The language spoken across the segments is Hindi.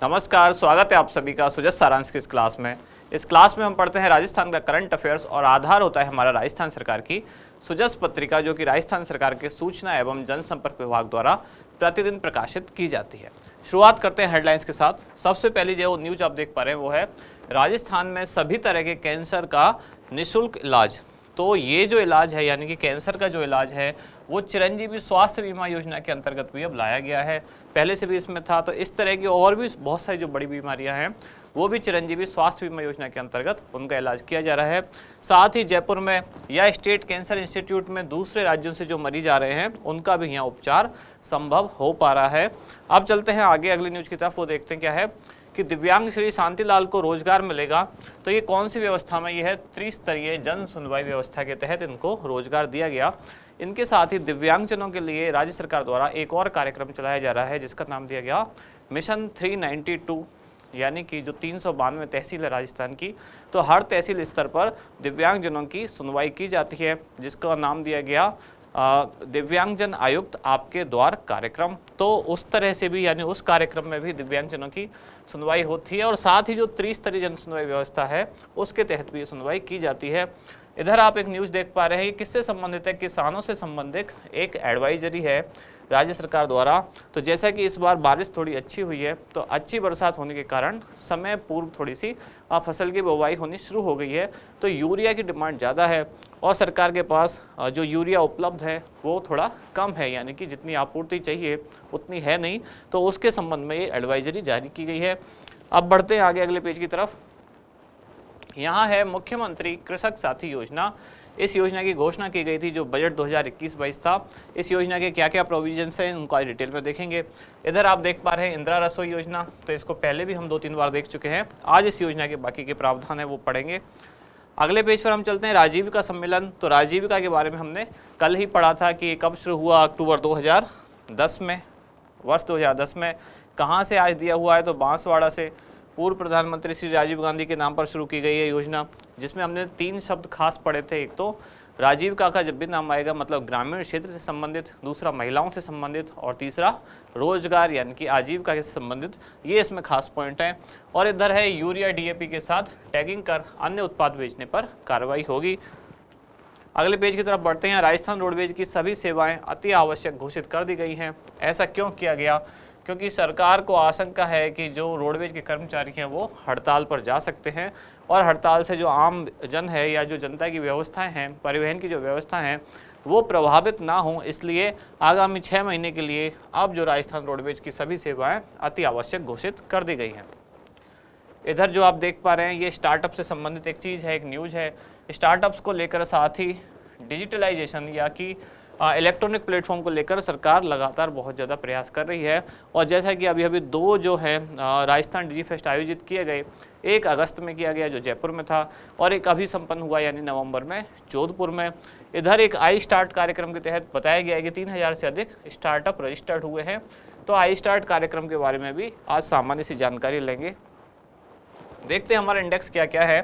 नमस्कार, स्वागत है आप सभी का सुजस सारांश की इस क्लास में। इस क्लास में हम पढ़ते हैं राजस्थान का करंट अफेयर्स और आधार होता है हमारा राजस्थान सरकार की सुजस पत्रिका, जो कि राजस्थान सरकार के सूचना एवं जनसंपर्क विभाग द्वारा प्रतिदिन प्रकाशित की जाती है। शुरुआत करते हैं हेडलाइंस के साथ। सबसे पहली जो न्यूज आप देख पा रहे हैं वो है राजस्थान में सभी तरह के कैंसर का निःशुल्क इलाज। तो ये जो इलाज है यानी कि कैंसर का जो इलाज है वो चिरंजीवी स्वास्थ्य बीमा योजना के अंतर्गत भी अब लाया गया है। पहले से भी इसमें था, तो इस तरह की और भी बहुत सारी जो बड़ी बीमारियां हैं वो भी चिरंजीवी स्वास्थ्य बीमा योजना के अंतर्गत उनका इलाज किया जा रहा है। साथ ही जयपुर में या स्टेट कैंसर इंस्टीट्यूट में दूसरे राज्यों से जो मरीज आ रहे हैं उनका भी यहाँ उपचार संभव हो पा रहा है। अब चलते हैं आगे अगली न्यूज की तरफ। वो देखते हैं क्या है कि दिव्यांग श्री शांतिलाल को रोजगार मिलेगा। तो ये कौन सी व्यवस्था में? ये है त्रिस्तरीय जन सुनवाई व्यवस्था के तहत इनको रोजगार दिया गया। इनके साथ ही दिव्यांगजनों के लिए राज्य सरकार द्वारा एक और कार्यक्रम चलाया जा रहा है जिसका नाम दिया गया मिशन 392, यानी कि जो 392 तहसील है राजस्थान की, तो हर तहसील स्तर पर दिव्यांगजनों की सुनवाई की जाती है, जिसका नाम दिया गया दिव्यांगजन आयुक्त आपके द्वार कार्यक्रम। तो उस तरह से भी यानी उस कार्यक्रम में भी दिव्यांगजनों की सुनवाई होती है और साथ ही जो त्रिस्तरीय जन सुनवाई व्यवस्था है उसके तहत भी सुनवाई की जाती है। इधर आप एक न्यूज़ देख पा रहे हैं, किससे संबंधित है? किसानों से संबंधित एक एडवाइजरी है राज्य सरकार द्वारा। तो जैसा कि इस बार बारिश थोड़ी अच्छी हुई है, तो अच्छी बरसात होने के कारण समय पूर्व थोड़ी सी फसल की बुवाई होनी शुरू हो गई है। तो यूरिया की डिमांड ज़्यादा है और सरकार के पास जो यूरिया उपलब्ध है वो थोड़ा कम है, यानी कि जितनी आपूर्ति चाहिए उतनी है नहीं। तो उसके संबंध में ये एडवाइजरी जारी की गई है। अब बढ़ते हैं आगे अगले पेज की तरफ। यहाँ है मुख्यमंत्री कृषक साथी योजना। इस योजना की घोषणा की गई थी जो बजट 2021-22 था। इस योजना के क्या क्या प्रोविजंस हैं उनको आज डिटेल में देखेंगे। इधर आप देख पा रहे हैं इंदिरा रसोई योजना, तो इसको पहले भी हम 2-3 बार देख चुके हैं। आज इस योजना के बाकी के प्रावधान है वो पढ़ेंगे। अगले पेज पर हम चलते हैं राजीविका सम्मेलन। तो राजीविका के बारे में हमने कल ही पढ़ा था कि कब शुरू हुआ, अक्टूबर 2010 में, वर्ष 2010 में। कहाँ से आज दिया हुआ है? तो बांसवाड़ा से। पूर्व प्रधानमंत्री श्री राजीव गांधी के नाम पर शुरू की गई है योजना, जिसमें हमने 3 शब्द खास पढ़े थे। एक तो राजीविका का जब भी नाम आएगा मतलब ग्रामीण क्षेत्र से संबंधित, दूसरा महिलाओं से संबंधित और तीसरा रोजगार यानी कि आजीविका से संबंधित। ये इसमें खास पॉइंट है। और इधर है यूरिया डीएपी के साथ टैगिंग कर अन्य उत्पाद बेचने पर कार्रवाई होगी। अगले पेज की तरफ बढ़ते हैं। राजस्थान रोडवेज की सभी सेवाएं अति आवश्यक घोषित कर दी गई हैं। ऐसा क्यों किया गया? क्योंकि सरकार को आशंका है कि जो रोडवेज के कर्मचारी हैं वो हड़ताल पर जा सकते हैं और हड़ताल से जो आम जन है या जो जनता की व्यवस्थाएं हैं, परिवहन की जो व्यवस्था हैं, वो प्रभावित ना हो, इसलिए आगामी 6 महीने के लिए अब जो राजस्थान रोडवेज की सभी सेवाएं अति आवश्यक घोषित कर दी गई हैं। इधर जो आप देख पा रहे हैं ये स्टार्टअप से संबंधित एक चीज़ है, एक न्यूज़ है। स्टार्टअप्स को लेकर साथ ही डिजिटलाइजेशन या कि इलेक्ट्रॉनिक प्लेटफॉर्म को लेकर सरकार लगातार बहुत ज़्यादा प्रयास कर रही है। और जैसा कि अभी 2 जो है राजस्थान डिजीफेस्ट आयोजित किए गए, एक अगस्त में किया गया जो जयपुर में था और एक अभी संपन्न हुआ यानी नवंबर में जोधपुर में। इधर एक आई स्टार्ट कार्यक्रम के तहत बताया गया है कि 3000 से अधिक स्टार्टअप रजिस्टर्ड हुए हैं। तो आई स्टार्ट कार्यक्रम के बारे में भी आज सामान्य सी जानकारी लेंगे। देखते हैं हमारा इंडेक्स क्या क्या है,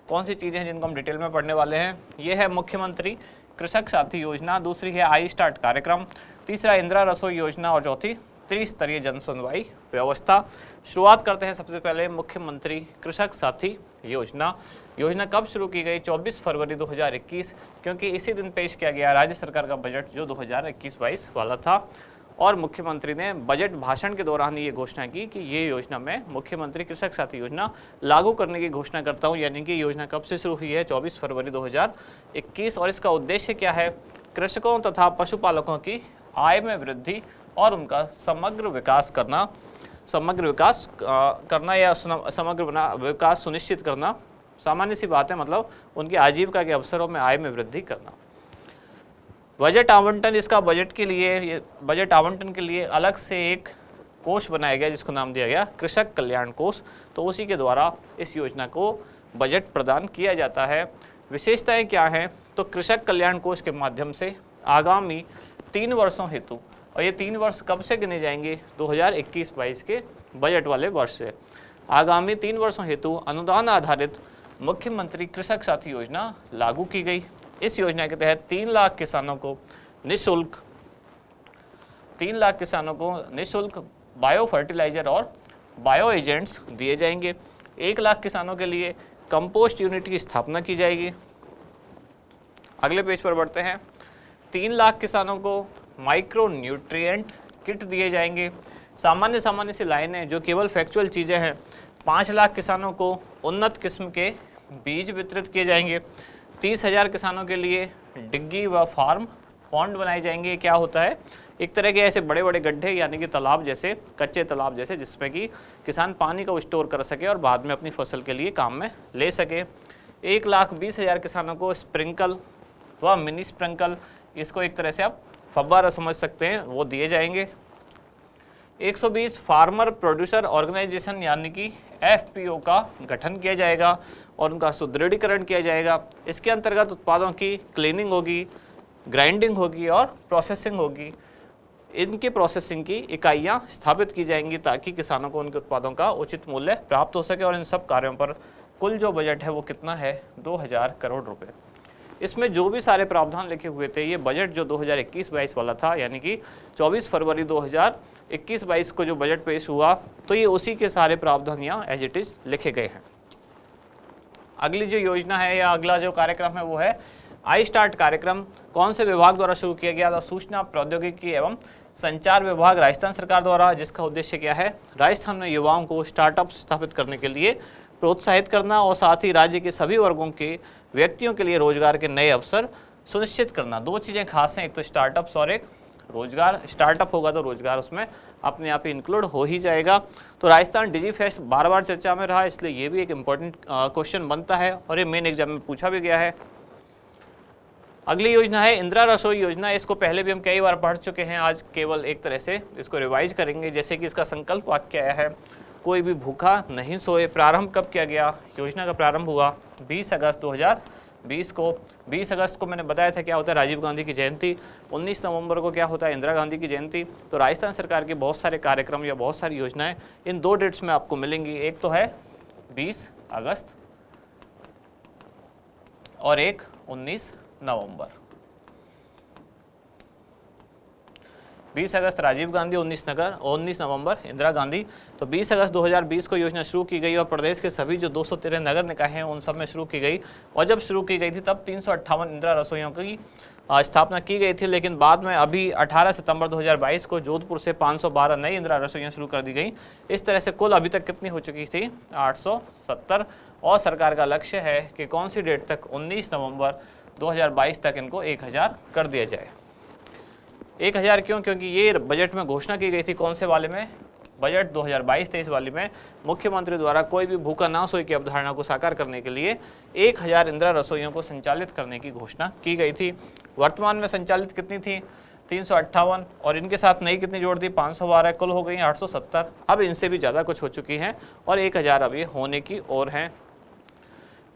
कौन सी चीज़ें हैं जिनको हम डिटेल में पढ़ने वाले हैं। ये है मुख्यमंत्री कृषक साथी योजना, दूसरी है आई स्टार्ट कार्यक्रम, तीसरा इंदिरा रसोई योजना और चौथी त्रिस्तरीय जन सुनवाई व्यवस्था। शुरुआत करते हैं सबसे पहले मुख्यमंत्री कृषक साथी योजना। योजना कब शुरू की गई? 24 फरवरी 2021, क्योंकि इसी दिन पेश किया गया राज्य सरकार का बजट जो 2021-22 वाला था। और मुख्यमंत्री ने बजट भाषण के दौरान ये घोषणा की कि ये योजना मैं मुख्यमंत्री कृषक साथी योजना लागू करने की घोषणा करता हूँ। यानी कि योजना कब से शुरू हुई है? 24 फरवरी 2021। और इसका उद्देश्य क्या है? कृषकों तथा पशुपालकों की आय में वृद्धि और उनका समग्र विकास करना या समग्र विकास सुनिश्चित करना। सामान्य सी बात है, मतलब उनकी आजीविका के अवसरों में आय में वृद्धि करना। बजट आवंटन, इसका बजट आवंटन के लिए अलग से एक कोष बनाया गया जिसको नाम दिया गया कृषक कल्याण कोष। तो उसी के द्वारा इस योजना को बजट प्रदान किया जाता है। विशेषताएं क्या हैं? तो कृषक कल्याण कोष के माध्यम से आगामी 3 वर्षों हेतु, और ये 3 वर्ष कब से गिने जाएंगे? 2021-22 के बजट वाले वर्ष से। आगामी 3 वर्षों हेतु अनुदान आधारित मुख्यमंत्री कृषक साथी योजना लागू की गई। इस योजना के तहत 3 लाख किसानों को निःशुल्क बायो फर्टिलाइजर और बायो एजेंट्स दिए जाएंगे। 1 लाख किसानों के लिए कंपोस्ट यूनिट की स्थापना की जाएगी। अगले पेज पर बढ़ते हैं। 3 लाख किसानों को माइक्रो न्यूट्रिएंट किट दिए जाएंगे। सामान्य सी लाइनें जो केवल फैक्चुअल चीज़ें हैं। 5 लाख किसानों को उन्नत किस्म के बीज वितरित किए जाएंगे। 30,000 किसानों के लिए डिग्गी व फार्म पॉन्ड बनाए जाएंगे। क्या होता है? एक तरह के ऐसे बड़े बड़े गड्ढे यानी कि तालाब जैसे, कच्चे तालाब जैसे, जिसमें कि किसान पानी को स्टोर कर सके और बाद में अपनी फसल के लिए काम में ले सके। 1,20,000 किसानों को स्प्रिंकल व मिनी स्प्रिंकल, इसको एक तरह से आप फव्वारा समझ सकते हैं, वो दिए जाएंगे। 120 फार्मर प्रोड्यूसर ऑर्गेनाइजेशन यानी कि FPO का गठन किया जाएगा और उनका सुदृढ़ीकरण किया जाएगा। इसके अंतर्गत उत्पादों की क्लीनिंग होगी, ग्राइंडिंग होगी और प्रोसेसिंग होगी। इनकी प्रोसेसिंग की इकाइयाँ स्थापित की जाएंगी ताकि किसानों को उनके उत्पादों का उचित मूल्य प्राप्त हो सके। और इन सब कार्यों पर कुल जो बजट है वो कितना है? 2,000 करोड़ रुपए। इसमें जो भी सारे प्रावधान लिखे हुए थे, ये बजट जो 2021-22 वाला था, यानी कि 24 फरवरी 2021-22 को जो बजट पेश हुआ, तो ये उसी के सारे प्रावधान यहाँ एज इट इज़ लिखे गए हैं। अगली जो योजना है या अगला जो कार्यक्रम है वो है आई स्टार्ट कार्यक्रम। कौन से विभाग द्वारा शुरू किया गया था? सूचना प्रौद्योगिकी एवं संचार विभाग, राजस्थान सरकार द्वारा, जिसका उद्देश्य क्या है? राजस्थान में युवाओं को स्टार्टअप स्थापित करने के लिए प्रोत्साहित करना और साथ ही राज्य के सभी वर्गों के व्यक्तियों के लिए रोजगार के नए अवसर सुनिश्चित करना। 2 चीज़ें खास हैं, एक तो स्टार्टअप्स और एक रोजगार। स्टार्टअप होगा तो रोजगार उसमें अपने आप ही इंक्लूड हो ही जाएगा। तो राजस्थान डिजी फेस्ट बार बार चर्चा में रहा, इसलिए ये भी एक इम्पोर्टेंट क्वेश्चन बनता है और ये मेन एग्जाम में पूछा भी गया है। अगली योजना है इंदिरा रसोई योजना। इसको पहले भी हम कई बार पढ़ चुके हैं, आज केवल एक तरह से इसको रिवाइज करेंगे। जैसे कि इसका संकल्प वाक्य आया है, कोई भी भूखा नहीं सोए। प्रारंभ कब किया गया? योजना का प्रारंभ हुआ 20 अगस्त 2020 को। 20 अगस्त को मैंने बताया था क्या होता है? राजीव गांधी की जयंती। 19 नवंबर को क्या होता है? इंदिरा गांधी की जयंती। तो राजस्थान सरकार के बहुत सारे कार्यक्रम या बहुत सारी योजनाएं इन 2 डेट्स में आपको मिलेंगी। एक तो है 20 अगस्त और एक 19 नवंबर। 20 अगस्त राजीव गांधी, 19 नवंबर इंदिरा गांधी। तो 20 अगस्त 2020 को योजना शुरू की गई और प्रदेश के सभी जो 213 नगर निकाय हैं उन सब में शुरू की गई। और जब शुरू की गई थी तब 358 इंदिरा रसोइयों की स्थापना की गई थी, लेकिन बाद में अभी 18 सितंबर 2022 को जोधपुर से 512 नई इंदिरा रसोइयाँ शुरू कर दी गई। इस तरह से कुल अभी तक कितनी हो चुकी थी? 870। और सरकार का लक्ष्य है कि कौन सी डेट तक? 19 नवंबर 2022 तक इनको 1000 कर दिया जाए। 1000 क्यों? क्योंकि ये बजट में घोषणा की गई थी। कौन से वाले में? बजट 2022-23 वाले में मुख्यमंत्री द्वारा कोई भी भूखा ना सोए की अवधारणा को साकार करने के लिए 1000 इंदिरा रसोइयों को संचालित करने की घोषणा की गई थी। वर्तमान में संचालित कितनी थी? 358। और इनके साथ नई कितनी जोड़ दी? 512। कुल हो गई 870। अब इनसे भी ज़्यादा कुछ हो चुकी हैं और 1000 अब ये होने की ओर हैं।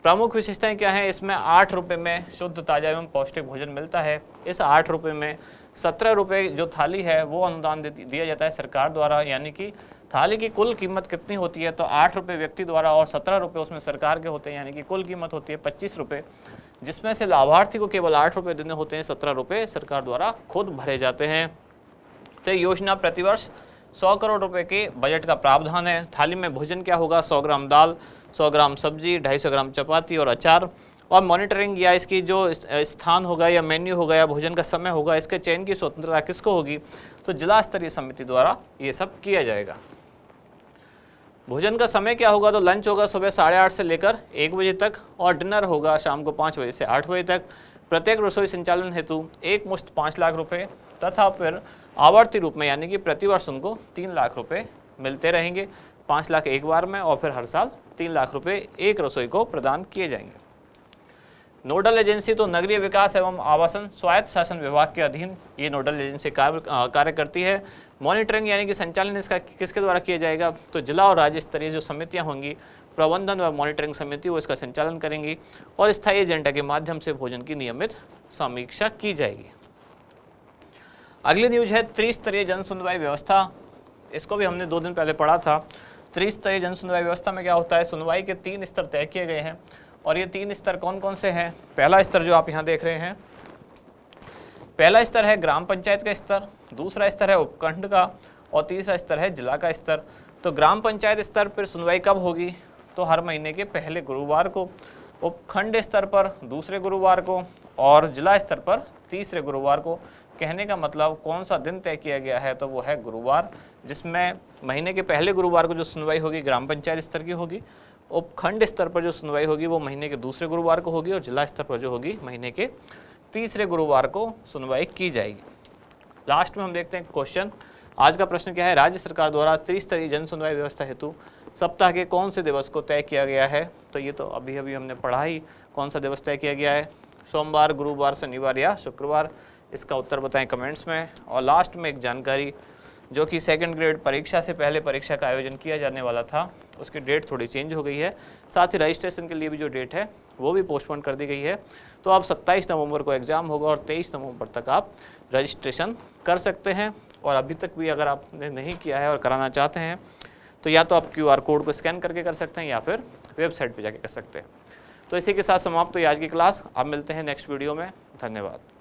प्रमुख विशेषताएं क्या हैं? इसमें 8 रुपये में शुद्ध, ताज़ा एवं पौष्टिक भोजन मिलता है। इस 8 रुपये में 17 रुपये जो थाली है वो अनुदान दिया जाता है सरकार द्वारा। यानी कि थाली की कुल कीमत कितनी होती है? तो 8 रुपये व्यक्ति द्वारा और 17 रुपये उसमें सरकार के होते हैं, यानी कि कुल कीमत होती है 25 रुपये, जिसमें से लाभार्थी को केवल 8 रुपये देने होते हैं। 17 रुपये सरकार द्वारा खुद भरे जाते हैं। तो योजना प्रतिवर्ष 100 करोड़ रुपए के बजट का प्रावधान है। थाली में भोजन क्या होगा? 100 ग्राम दाल, 100 ग्राम सब्जी, 250 ग्राम चपाती और अचार। और मॉनिटरिंग या इसकी जो स्थान होगा या मेन्यू होगा या भोजन का समय होगा, इसके चयन की स्वतंत्रता किसको होगी? तो जिला स्तरीय समिति द्वारा ये सब किया जाएगा। भोजन का समय क्या होगा? तो लंच होगा सुबह 8:30 से लेकर 1 बजे तक और डिनर होगा शाम को 5 बजे से 8 बजे तक। प्रत्येक रसोई संचालन हेतु एक मुश्त 5 लाख रुपए तथा फिर आवर्ती रूप में यानी कि प्रतिवर्ष उनको 3 लाख रुपए मिलते रहेंगे। 5 लाख एक बार में और फिर हर साल 3 लाख रुपए एक रसोई को प्रदान किए जाएंगे। नोडल एजेंसी तो नगरीय विकास एवं आवासन स्वायत्त शासन विभाग के अधीन ये नोडल एजेंसी कार्य करती है। मॉनिटरिंग यानी कि संचालन इसका किसके द्वारा किया जाएगा? तो जिला और राज्य स्तरीय जो समितियां होंगी, प्रबंधन व मॉनिटरिंग समिति, वो इसका संचालन करेंगी और स्थायी एजेंडा के माध्यम से भोजन की नियमित समीक्षा की जाएगी। अगली न्यूज है त्रिस्तरीय जन सुनवाई व्यवस्था। इसको भी हमने 2 दिन पहले पढ़ा था। त्रिस्तरीय जन सुनवाई व्यवस्था में क्या होता है? सुनवाई के 3 स्तर तय किए गए हैं और ये 3 स्तर कौन कौन से हैं? पहला स्तर जो आप यहाँ देख रहे हैं, पहला स्तर है ग्राम पंचायत का स्तर, दूसरा स्तर है उपखंड का और तीसरा स्तर है जिला का स्तर। तो ग्राम पंचायत स्तर पर सुनवाई कब होगी? तो हर महीने के पहले गुरुवार को, उपखंड स्तर पर दूसरे गुरुवार को और जिला स्तर पर तीसरे गुरुवार को। कहने का मतलब कौन सा दिन तय किया गया है? तो वो है गुरुवार, जिसमें महीने के पहले गुरुवार को जो सुनवाई होगी ग्राम पंचायत स्तर की होगी, उपखंड स्तर पर जो सुनवाई होगी वो महीने के दूसरे गुरुवार को होगी और जिला स्तर पर जो होगी महीने के तीसरे गुरुवार को सुनवाई की जाएगी। लास्ट में हम देखते हैं क्वेश्चन। आज का प्रश्न क्या है? राज्य सरकार द्वारा त्रिस्तरीय जन सुनवाई व्यवस्था हेतु सप्ताह के कौन से दिवस को तय किया गया है? तो ये तो अभी अभी हमने पढ़ा ही, कौन सा दिवस तय किया गया है? सोमवार, गुरुवार, शनिवार या शुक्रवार? इसका उत्तर बताएं कमेंट्स में। और लास्ट में एक जानकारी, जो कि सेकंड ग्रेड परीक्षा से पहले परीक्षा का आयोजन किया जाने वाला था, उसकी डेट थोड़ी चेंज हो गई है। साथ ही रजिस्ट्रेशन के लिए भी जो डेट है वो भी पोस्टपोन कर दी गई है। तो अब 27 नवंबर को एग्ज़ाम होगा और 23 नवंबर तक आप रजिस्ट्रेशन कर सकते हैं। और अभी तक भी अगर आपने नहीं किया है और कराना चाहते हैं तो या तो आप QR कोड को स्कैन करके कर सकते हैं या फिर वेबसाइट पर जाके कर सकते हैं। तो इसी के साथ समाप्त हुई आज की क्लास। अब मिलते हैं नेक्स्ट वीडियो में। धन्यवाद।